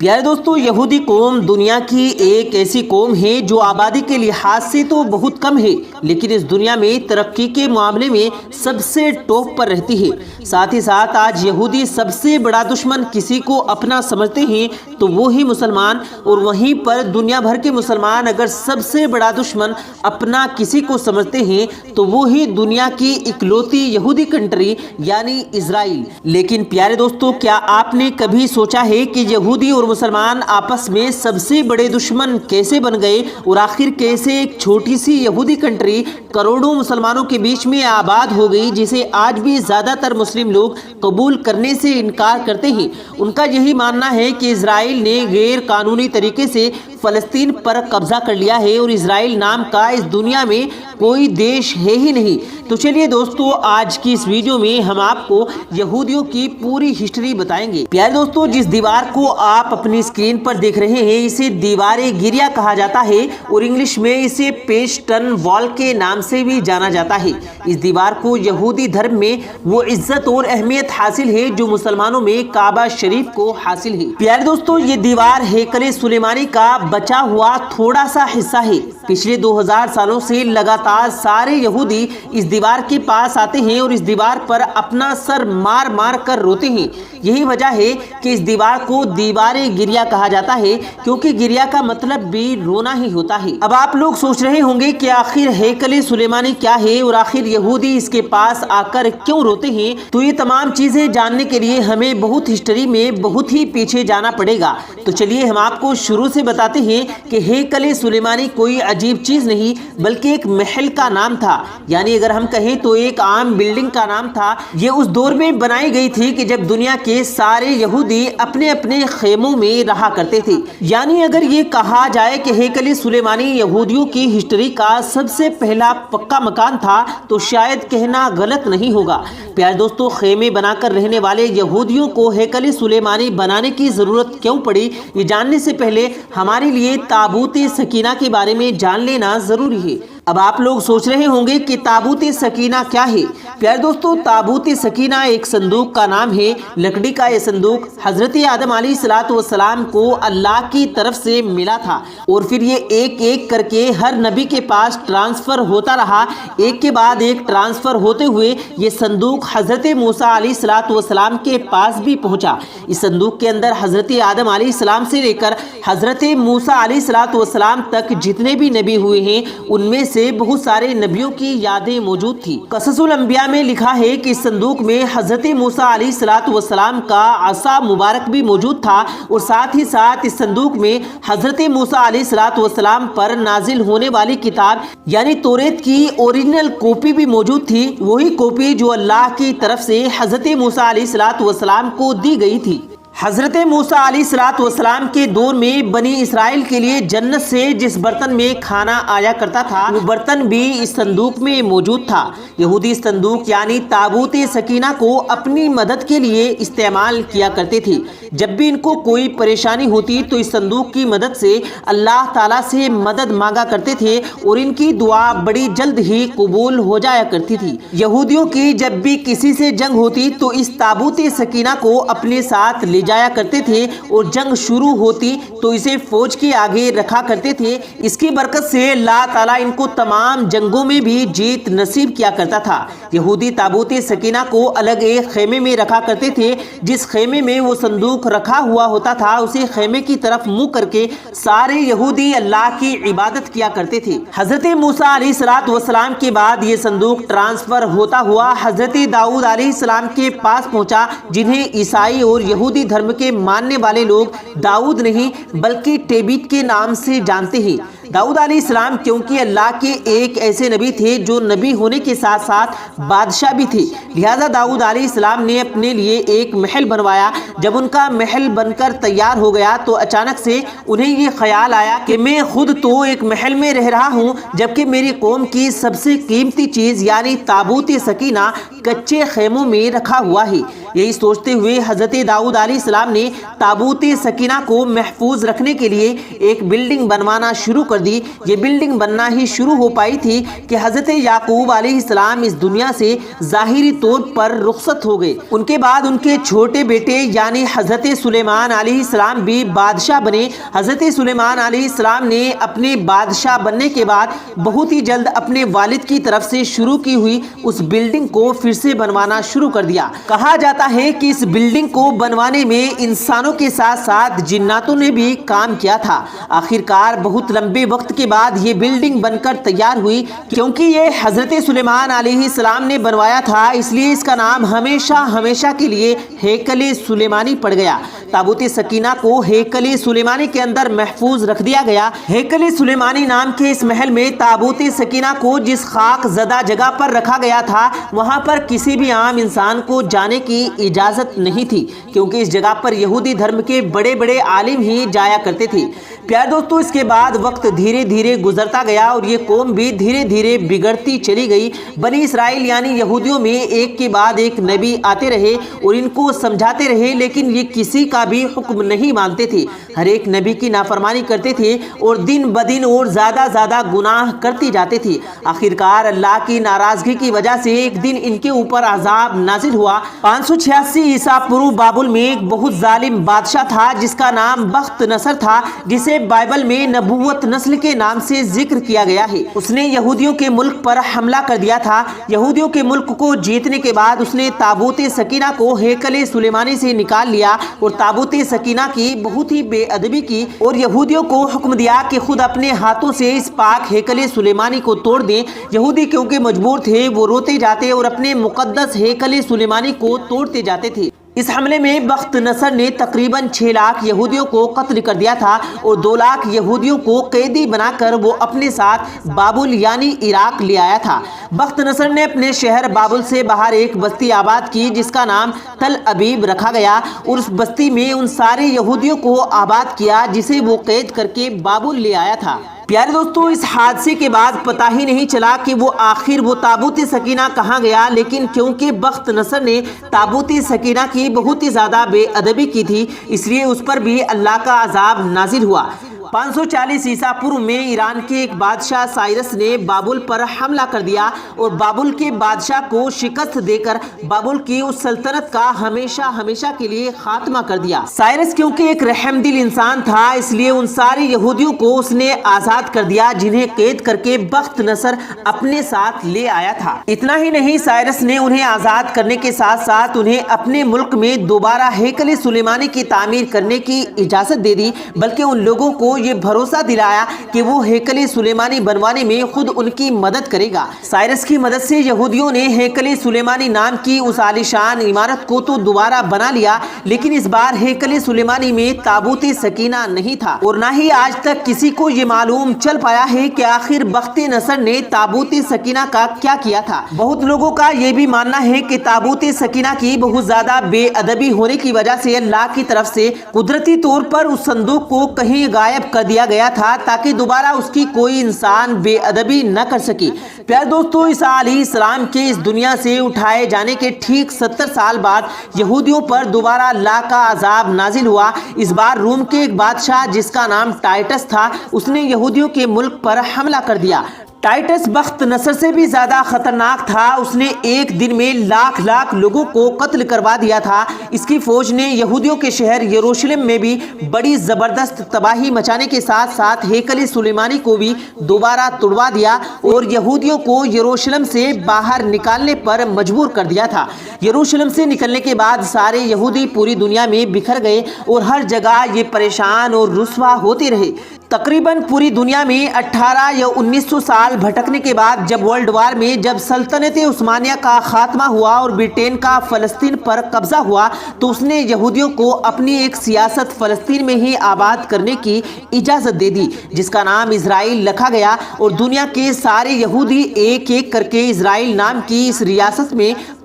پیارے دوستو، یہودی قوم دنیا کی ایک ایسی قوم ہے جو آبادی کے لحاظ سے تو بہت کم ہے، لیکن اس دنیا میں ترقی کے معاملے میں سب سے ٹاپ پر رہتی ہے۔ ساتھ ہی ساتھ آج یہودی سب سے بڑا دشمن کسی کو اپنا سمجھتے ہیں تو وہی مسلمان، اور وہیں پر دنیا بھر کے مسلمان اگر سب سے بڑا دشمن اپنا کسی کو سمجھتے ہیں تو وہی دنیا کی اکلوتی یہودی کنٹری یعنی اسرائیل۔ لیکن پیارے دوستو، کیا آپ نے کبھی سوچا ہے کہ یہودی اور مسلمان آپس میں سب سے بڑے دشمن کیسے بن گئے، اور آخر کیسے ایک چھوٹی سی یہودی کنٹری کروڑوں مسلمانوں کے بیچ میں آباد ہو گئی، جسے آج بھی زیادہ تر مسلم لوگ قبول کرنے سے انکار کرتے ہیں۔ ان کا یہی ماننا ہے کہ اسرائیل نے غیر قانونی طریقے سے فلسطین پر قبضہ کر لیا ہے، اور اسرائیل نام کا اس دنیا میں کوئی دیش ہے ہی نہیں۔ تو چلیے دوستو، آج کی اس ویڈیو میں ہم آپ کو یہودیوں کی پوری ہسٹری بتائیں گے۔ پیارے دوستو، جس دیوار کو آپ اپنی اسکرین پر دیکھ رہے ہیں اسے دیوار گریا کہا جاتا ہے، اور انگلش میں اسے پیسٹن وال کے نام سے بھی جانا جاتا ہے۔ اس دیوار کو یہودی دھرم میں وہ عزت اور اہمیت حاصل ہے جو مسلمانوں میں کعبہ شریف کو حاصل ہے۔ پیارے دوستو، یہ دیوار ہیکل سلیمانی کا بچا ہوا تھوڑا سا حصہ ہے۔ پچھلے 2000 سالوں سے لگاتار سارے یہودی اس دیوار کے پاس آتے ہیں اور اس دیوار پر اپنا سر مار مار کر روتے ہیں۔ یہی وجہ ہے کہ اس دیوار کو دیوار گریا کہا جاتا ہے، کیونکہ گریا کا مطلب بھی رونا ہی ہوتا ہے۔ اب آپ لوگ سوچ رہے ہوں گے کہ آخر ہیکل سلیمانی کیا ہے، اور آخر یہودی اس کے پاس آ کر کیوں روتے ہیں؟ تو یہ تمام چیزیں جاننے کے لیے ہمیں بہت ہسٹری میں بہت ہی پیچھے جانا پڑے گا۔ تو چلیے ہم آپ کو شروع سے بتاتے ہیں کہ ہیکل سلیمانی کوئی عجیب چیز نہیں بلکہ ایک محل کا نام تھا، یعنی اگر ہم کہیں تو ایک عام بلڈنگ کا نام تھا۔ یہ اس دور میں بنائی گئی تھی کہ جب دنیا کے سارے یہودی اپنے اپنے خیموں میں رہا کرتے تھے۔ یعنی اگر یہ کہا جائے کہ ہیکل سلیمانی یہودیوں کی ہسٹری کا سب سے پہلا پکا مکان تھا تو شاید کہنا غلط نہیں ہوگا۔ پیارے دوستو، خیمے بنا کر رہنے والے یہودیوں کو ہیکل سلیمانی بنانے کی ضرورت کیوں پڑی، یہ جاننے سے پہلے ہمارے لیے تابوت سکینہ کے بارے میں جان لینا ضروری ہے۔ اب آپ لوگ سوچ رہے ہوں گے کہ تابوت سکینہ کیا ہے؟ پیارے دوستو، تابوت سکینہ ایک صندوق کا نام ہے۔ لکڑی کا یہ صندوق حضرت آدم علیہ السلام کو اللہ کی طرف سے ملا تھا، اور پھر یہ ایک ایک کر کے ہر نبی کے پاس ٹرانسفر ہوتا رہا۔ ایک کے بعد ایک ٹرانسفر ہوتے ہوئے یہ صندوق حضرت موسیٰ علیہ السلام کے پاس بھی پہنچا۔ اس صندوق کے اندر حضرت آدم علیہ السلام سے لے کر حضرت موسیٰ علیہ السلام تک جتنے بھی نبی ہوئے ہیں ان میں سے بہت سارے نبیوں کی یادیں موجود تھی۔ قصص الانبیاء میں لکھا ہے کہ اس صندوق میں حضرت موسیٰ علیہ السلام کا عصا مبارک بھی موجود تھا، اور ساتھ ہی ساتھ اس صندوق میں حضرت موسیٰ علیہ السلام پر نازل ہونے والی کتاب یعنی توریت کی اوریجنل کاپی بھی موجود تھی، وہی کاپی جو اللہ کی طرف سے حضرت موسیٰ علیہ السلام کو دی گئی تھی۔ حضرت موسیٰ علیہ السلام کے دور میں بنی اسرائیل کے لیے جنت سے جس برتن میں کھانا آیا کرتا تھا وہ برتن بھی اس صندوق میں موجود تھا۔ یہودی اس صندوق یعنی تابوت سکینہ کو اپنی مدد کے لیے استعمال کیا کرتے تھے۔ جب بھی ان کو کوئی پریشانی ہوتی تو اس صندوق کی مدد سے اللہ تعالیٰ سے مدد مانگا کرتے تھے، اور ان کی دعا بڑی جلد ہی قبول ہو جایا کرتی تھی۔ یہودیوں کی جب بھی کسی سے جنگ ہوتی تو اس تابوت سکینہ کو اپنے ساتھ لے جایا کرتے تھے، اور جنگ شروع ہوتی تو اسے فوج کے آگے رکھا کرتے تھے۔ اس کی برکت سے اللہ تعالیٰ ان کو تمام جنگوں میں بھی جیت نصیب کیا کرتا تھا۔ یہودی تابوت سکینہ کو الگ ایک خیمے میں رکھا کرتے تھے۔ جس خیمے میں وہ صندوق رکھا ہوا ہوتا تھا اسی خیمے کی طرف منہ کر کے سارے یہودی اللہ کی عبادت کیا کرتے تھے۔ حضرت موسیٰ علیہ السلام کے بعد یہ صندوق ٹرانسفر ہوتا ہوا حضرت داؤد علیہ السلام کے پاس پہنچا، جنہیں عیسائی اور یہودی دھرم کے ماننے والے لوگ داؤد نہیں بلکہ ٹیبیت کے نام سے جانتے ہیں۔ داؤد علیہ السلام کیونکہ اللہ کے ایک ایسے نبی تھے جو نبی ہونے کے ساتھ ساتھ بادشاہ بھی تھے، لہذا داؤد علیہ السلام نے اپنے لیے ایک محل بنوایا۔ جب ان کا محل بن کر تیار ہو گیا تو اچانک سے انہیں یہ خیال آیا کہ میں خود تو ایک محل میں رہ رہا ہوں، جبکہ میری قوم کی سب سے قیمتی چیز یعنی تابوت سکینہ کچے خیموں میں رکھا ہوا ہے۔ یہی سوچتے ہوئے حضرت داؤد علیہ السلام نے تابوت سکینہ کو محفوظ رکھنے کے لیے ایک بلڈنگ بنوانا شروع کر دی یہ بلڈنگ بننا ہی شروع ہو پائی تھی کہ حضرت یعقوب علیہ السلام اس دنیا سے ظاہری طور پر رخصت ہو گئے۔ ان کے بعد ان کے چھوٹے بیٹے یعنی حضرت سلیمان علیہ السلام بھی بادشاہ بنے۔ حضرت سلیمان علیہ السلام نے اپنے بادشاہ بننے کے بعد بہت ہی جلد اپنے والد کی طرف سے شروع کی ہوئی اس بلڈنگ کو پھر سے بنوانا شروع کر دیا۔ کہا جاتا ہے کہ اس بلڈنگ کو بنوانے میں انسانوں کے ساتھ ساتھ جناتوں نے بھی کام کیا تھا۔ آخرکار بہت لمبے وقت کے بعد یہ بلڈنگ بن کر تیار ہوئی۔ کیونکہ یہ حضرت سلیمان علیہ السلام نے بنوایا تھا اس لیے اس کا نام ہمیشہ کے لیے ہیکل سلیمانی پڑ گیا۔ تابوت سکینہ کو ہیکل سلیمانی کے اندر محفوظ رکھ دیا گیا۔ ہیکل سلیمانی نام کے اس محل میں تابوت سکینہ کو جس خاک زدہ جگہ پر رکھا گیا تھا وہاں پر کسی بھی عام انسان کو جانے کی اجازت نہیں تھی، کیونکہ اس جگہ پر یہودی دھرم کے بڑے بڑے عالم ہی جایا کرتے تھے۔ پیارے دوستو، اس کے بعد وقت دھیرے دھیرے گزرتا گیا اور یہ قوم بھی دھیرے دھیرے بگڑتی چلی گئی۔ بنی اسرائیل یعنی یہودیوں میں ایک کے بعد ایک نبی آتے رہے اور ان کو سمجھاتے رہے، لیکن یہ کسی کا بھی حکم نہیں مانتے تھے۔ ہر ایک نبی کی نافرمانی کرتے تھے اور دن بدن اور زیادہ گناہ کرتے جاتے تھے۔ آخرکار اللہ کی ناراضگی کی وجہ سے ایک دن ان کے اوپر عذاب نازل ہوا۔ 586 عیسیٰ پورو بابل میں ایک بہت ظالم بادشاہ تھا جس کا نام بخت نصر تھا، جسے بائبل میں نبوت نسل کے نام سے ذکر کیا گیا ہے۔ اس نے یہودیوں کے ملک پر حملہ کر دیا تھا۔ یہودیوں کے ملک کو جیتنے کے بعد اس نے تابوت سکینہ کو ہیکل سلیمانی سے نکال لیا اور تابوت سکینہ کی بہت ہی بے ادبی کی اور یہودیوں کو حکم دیا کہ خود اپنے ہاتھوں سے اس پاک ہیکل سلیمانی کو توڑ دیں۔ یہودی کیونکہ مجبور تھے وہ روتے جاتے اور اپنے مقدس ہیکل سلیمانی کو توڑتے جاتے تھے۔ اس حملے میں بخت نصر نے تقریباً 6 لاکھ یہودیوں کو قتل کر دیا تھا اور 2 لاکھ یہودیوں کو قیدی بنا کر وہ اپنے ساتھ بابل یعنی عراق لے آیا تھا۔ بخت نصر نے اپنے شہر بابل سے باہر ایک بستی آباد کی جس کا نام تل ابیب رکھا گیا اور اس بستی میں ان سارے یہودیوں کو آباد کیا جسے وہ قید کر کے بابل لے آیا تھا۔ پیارے دوستو، اس حادثے کے بعد پتہ ہی نہیں چلا کہ وہ آخر وہ تابوت سکینہ کہاں گیا، لیکن کیونکہ بخت نصر نے تابوت سکینہ کی بہت ہی زیادہ بے ادبی کی تھی اس لیے اس پر بھی اللہ کا عذاب نازل ہوا۔ 540 عیسیٰ پورو میں ایران کے ایک بادشاہ سائرس نے بابل پر حملہ کر دیا اور بابل کے بادشاہ کو شکست دے کر بابل کی اس سلطنت کا ہمیشہ کے لیے خاتمہ کر دیا۔ سائرس کیونکہ ایک رحم دل انسان تھا اس لیے ان سارے یہودیوں کو اس نے آزاد کر دیا جنہیں قید کر کے بخت نصر اپنے ساتھ لے آیا تھا۔ اتنا ہی نہیں، سائرس نے انہیں آزاد کرنے کے ساتھ ساتھ انہیں اپنے ملک میں دوبارہ ہیکل سلیمانی کی تعمیر کرنے کی اجازت دے دی، بلکہ ان لوگوں کو یہ بھروسہ دلایا کہ وہ ہیکل سلیمانی بنوانے میں خود ان کی مدد کرے گا۔ سائرس کی مدد سے یہودیوں نے ہیکل سلیمانی نام کی اس عالیشان عمارت کو تو دوبارہ بنا لیا، لیکن اس بار ہیکل سلیمانی میں تابوت سکینہ نہیں تھا اور نہ ہی آج تک کسی کو یہ معلوم چل پایا ہے کہ آخر بخت نصر نے تابوت سکینہ کا کیا کیا تھا۔ بہت لوگوں کا یہ بھی ماننا ہے کہ تابوت سکینہ کی بہت زیادہ بے ادبی ہونے کی وجہ سے اللہ کی طرف سے قدرتی طور پر اس صندوق کو کہیں غائب کر دیا گیا تھا تاکہ دوبارہ اس کی کوئی انسان بے ادبی نہ کر سکے۔ پیارے دوستو، عیسیٰ علیہ السلام کے اس دنیا سے اٹھائے جانے کے ٹھیک 70 سال بعد یہودیوں پر دوبارہ اللہ کا عذاب نازل ہوا۔ اس بار روم کے ایک بادشاہ جس کا نام ٹائٹس تھا اس نے یہودیوں کے ملک پر حملہ کر دیا۔ ٹائٹس بخت نصر سے بھی زیادہ خطرناک تھا۔ اس نے ایک دن میں لاکھ لوگوں کو قتل کروا دیا تھا۔ اس کی فوج نے یہودیوں کے شہر یروشلم میں بھی بڑی زبردست تباہی مچانے کے ساتھ ساتھ ہیکل سلیمانی کو بھی دوبارہ توڑوا دیا اور یہودیوں کو یروشلم سے باہر نکالنے پر مجبور کر دیا تھا۔ یروشلم سے نکلنے کے بعد سارے یہودی پوری دنیا میں بکھر گئے اور ہر جگہ یہ پریشان اور رسوا ہوتے رہے۔ تقریباً پوری دنیا میں 18 یا 1900 سال بھٹکنے کے بعد جب ورلڈ وار میں جب سلطنت عثمانیہ کا خاتمہ ہوا اور برٹین کا فلسطین پر قبضہ ہوا تو اس نے یہودیوں کو اپنی ایک سیاست فلسطین میں ہی آباد کرنے کی اجازت دے دی جس کا نام اسرائیل رکھا گیا اور دنیا کے سارے یہودی ایک ایک کر کے اسرائیل نام کی اس ریاست میں